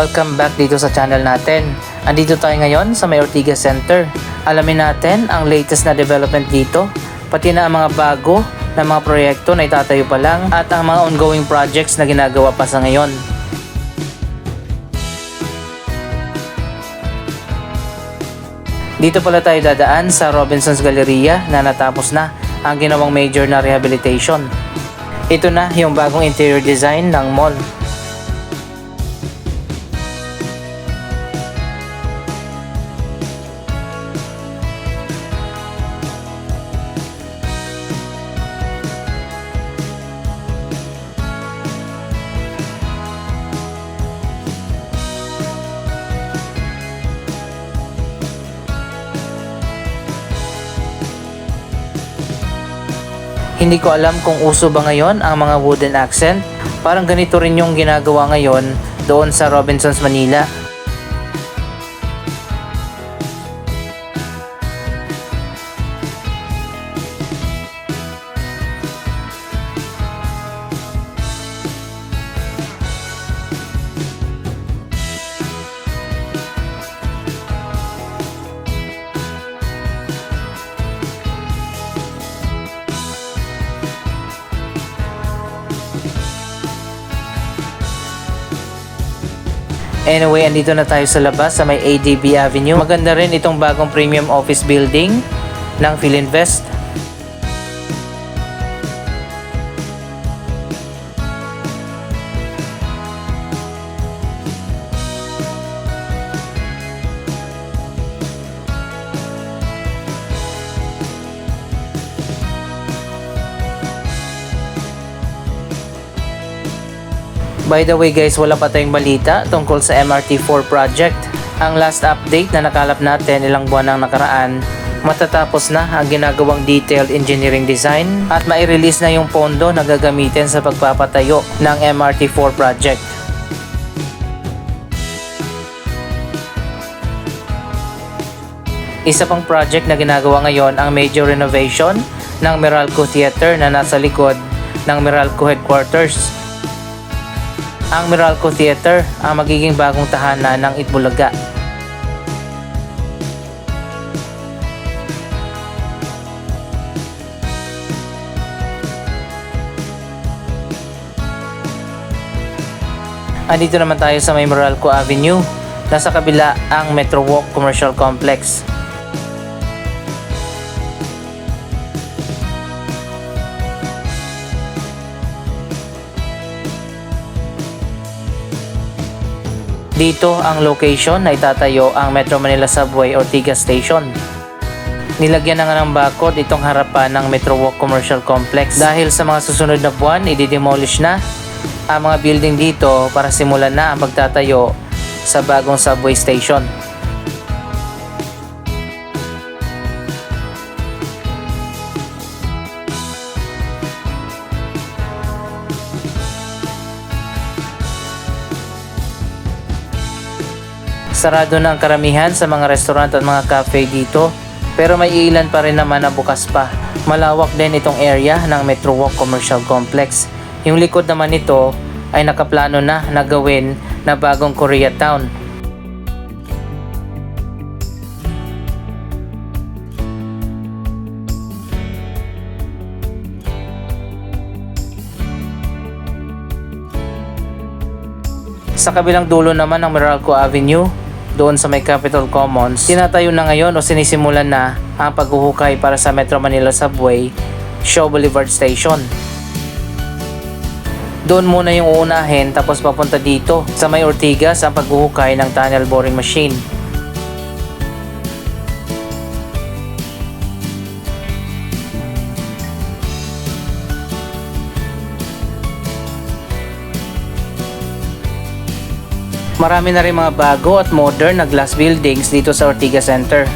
Welcome back dito sa channel natin. Andito tayo ngayon sa may Ortigas Center. Alamin natin ang latest na development dito, pati na ang mga bago na mga proyekto na itatayo pa lang at ang mga ongoing projects na ginagawa pa sa ngayon. Dito pala tayo dadaan sa Robinson's Galleria na natapos na ang ginawang major na rehabilitation. Ito na yung bagong interior design ng mall. Hindi ko alam kung uso ba ngayon ang mga wooden accent. Parang ganito rin yung ginagawa ngayon doon sa Robinsons Manila. Anyway, andito na tayo sa labas sa may ADB Avenue. Maganda rin itong bagong premium office building ng Philinvest. By the way guys, wala pa tayong balita tungkol sa MRT4 project. Ang last update na nakalap natin ilang buwan nang nakaraan, matatapos na ang ginagawang detailed engineering design at mai-release na yung pondo na gagamitin sa pagpapatayo ng MRT4 project. Isa pang project na ginagawa ngayon ang major renovation ng Meralco Theater na nasa likod ng Meralco Headquarters. Ang Meralco Theater ang magiging bagong tahanan ng Itbulaga. Andito naman tayo sa may Meralco Avenue. Nasa kabila ang Metro Walk Commercial Complex. Dito ang location na itatayo ang Metro Manila Subway Ortigas Station. Nilagyan na nga ng bakod itong harapan ng Metro Walk Commercial Complex dahil sa mga susunod na buwan i-demolish na ang mga building dito para simulan na ang pagtatayo sa bagong subway station. Sarado na ang karamihan sa mga restaurant at mga cafe dito, pero may ilan pa rin naman na bukas pa. Malawak din itong area ng Metro Walk Commercial Complex. Yung likod naman nito ay nakaplano na gawin na bagong Koreatown. Sa kabilang dulo naman ng Meralco Avenue, doon sa may Capitol Commons, tinatayo na ngayon o sinisimulan na ang paghuhukay para sa Metro Manila Subway Shaw Boulevard Station. Doon muna yung uunahin tapos papunta dito sa may Ortigas ang paghuhukay ng tunnel boring machine. Marami na rin mga bago at modern na glass buildings dito sa Ortigas Center.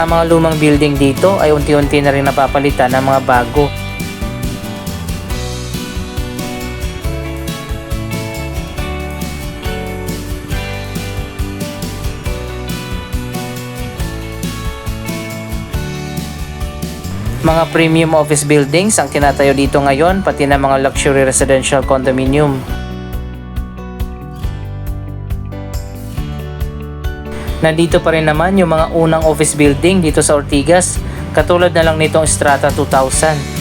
Ang mga lumang building dito ay unti-unti na rin napapalitan ng mga bago. Mga premium office buildings ang tinatayo dito ngayon, pati na mga luxury residential condominium. Nandito pa rin naman yung mga unang office building dito sa Ortigas, katulad na lang nitong Strata 2000.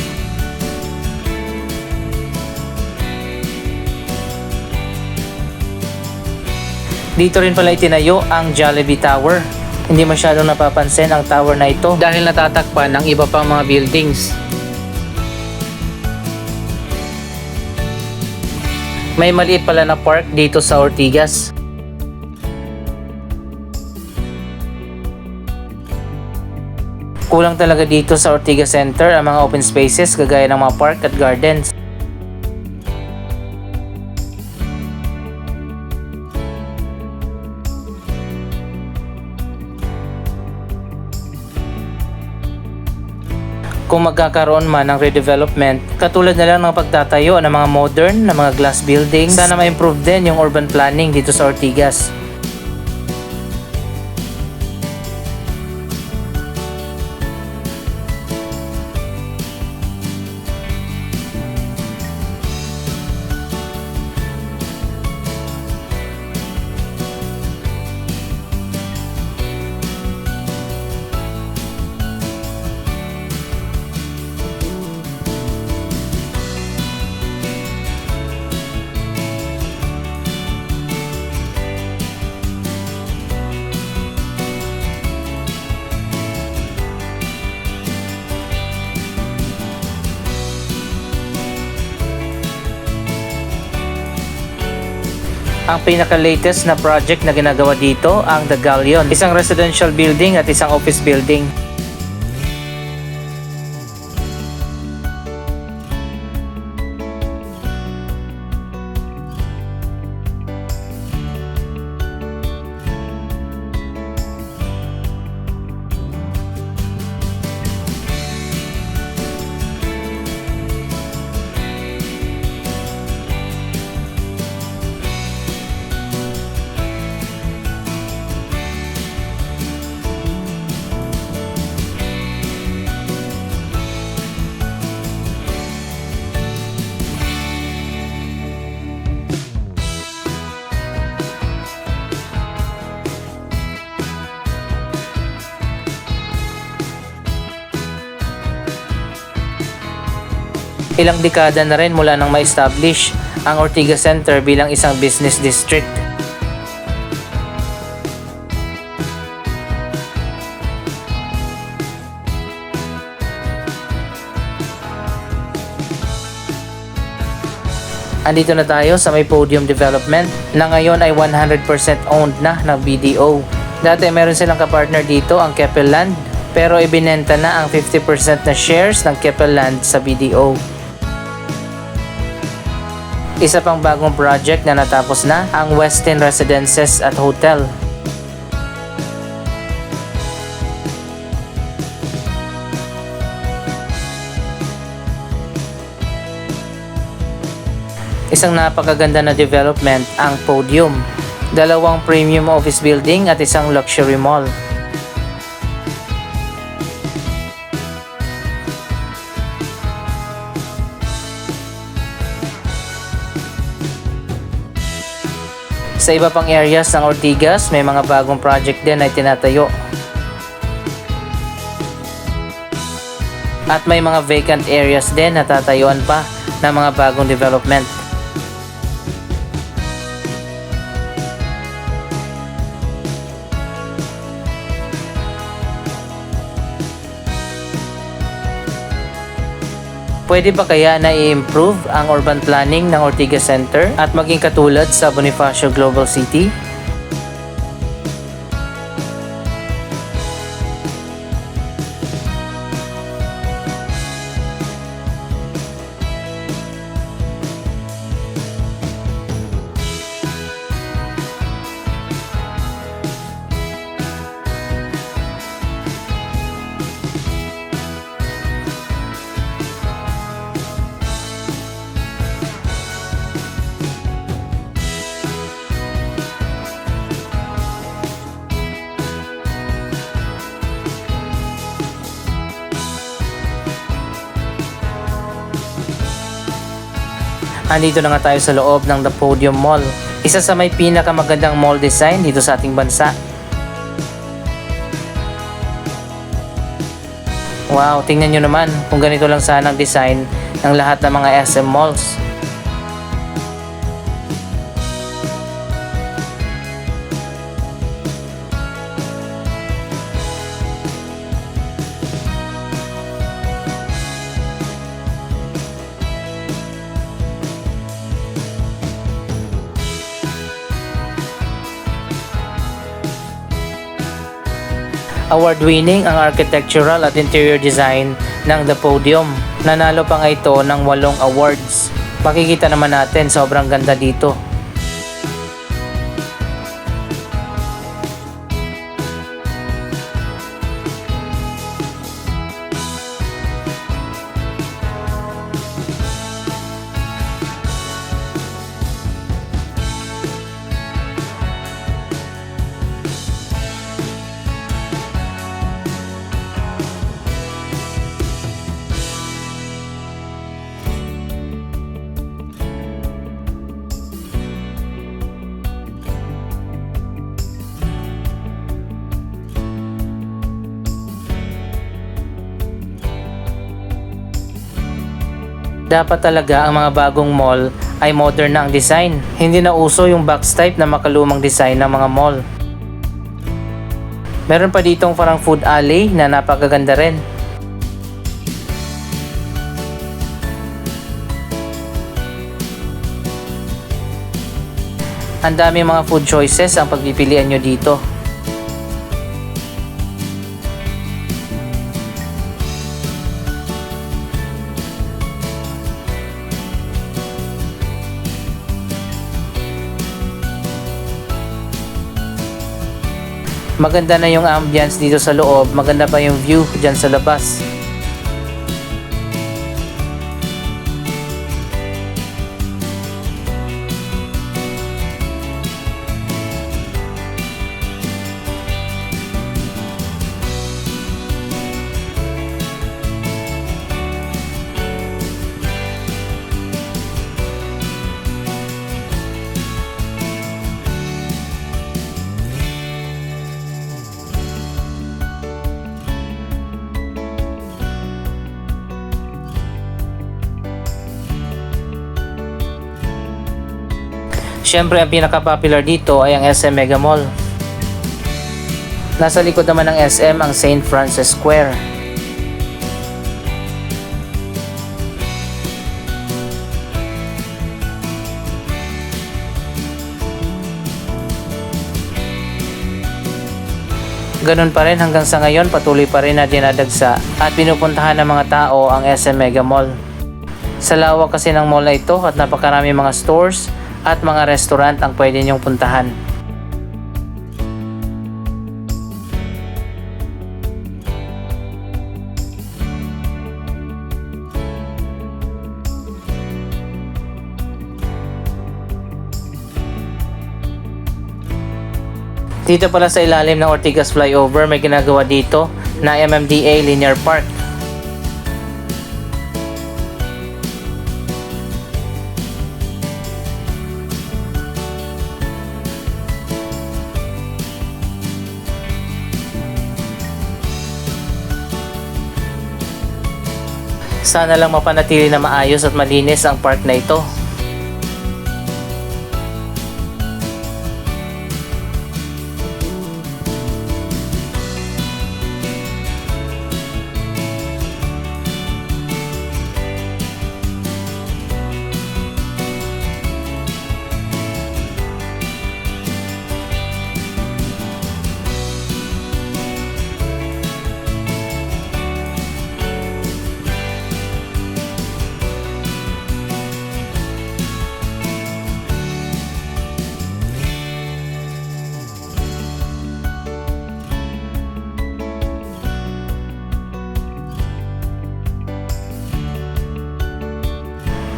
Dito rin pala itinayo ang Jollibee Tower. Hindi masyadong napapansin ang tower na ito dahil natatakpan ng iba pang mga buildings. May maliit pala na park dito sa Ortigas. Kulang talaga dito sa Ortigas Center ang mga open spaces kagaya ng mga park at gardens. Kung magkakaroon man ng redevelopment, katulad na lang ng pagtatayo ng mga modern na mga glass buildings, sana ma-improve din yung urban planning dito sa Ortigas. Ang pinaka-latest na project na ginagawa dito ang The Galleon, isang residential building at isang office building. Ilang dekada na rin mula nang ma-establish ang Ortigas Center bilang isang business district. Andito na tayo sa may Podium Development na ngayon ay 100% owned na ng BDO. Dati meron silang kapartner dito ang Keppel Land, pero ibinenta na ang 50% na shares ng Keppel Land sa BDO. Isa pang bagong project na natapos na ang Westin Residences at Hotel. Isang napakaganda na development ang Podium. 2 premium office building at isang luxury mall. Sa iba pang areas ng Ortigas, may mga bagong project din na tinatayo. At may mga vacant areas din na tatayuan pa ng mga bagong development. Pwede ba kaya na i-improve ang urban planning ng Ortigas Center at maging katulad sa Bonifacio Global City? Andito na nga tayo sa loob ng The Podium Mall. Isa sa may pinakamagandang mall design dito sa ating bansa. Wow, tingnan nyo naman kung ganito lang sana ang design ng lahat ng mga SM malls. Award-winning ang architectural at interior design ng The Podium. Nanalo pa nga ito ng 8 awards. Makikita naman natin sobrang ganda dito. Dapat talaga ang mga bagong mall ay modern na ang design. Hindi na uso yung box type na makalumang design ng mga mall. Meron pa ditong parang food alley na napakaganda rin. Ang dami mga food choices ang pagpipilian nyo dito. Maganda na yung ambience dito sa loob, maganda pa yung view dyan sa labas. Siyempre, ang pinaka-popular dito ay ang SM Mega Mall. Nasa likod naman ng SM ang St. Francis Square. Ganun pa rin hanggang sa ngayon, patuloy pa rin na dinadagsa at pinupuntahan ng mga tao ang SM Mega Mall. Sa lawak kasi ng mall na ito at napakarami mga stores at mga restaurant ang pwede niyong puntahan. Dito pala sa ilalim ng Ortigas Flyover may ginagawa dito na MMDA Linear Park. Sana lang mapanatili na maayos at malinis ang park na ito.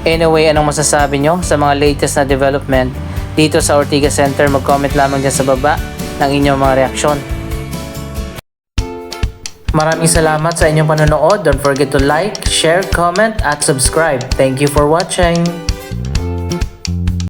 Anyway, anong masasabi nyo sa mga latest na development dito sa Ortigas Center? Mag-comment lamang dyan sa baba ng inyong mga reaksyon. Maraming salamat sa inyong panonood. Don't forget to like, share, comment, at subscribe. Thank you for watching!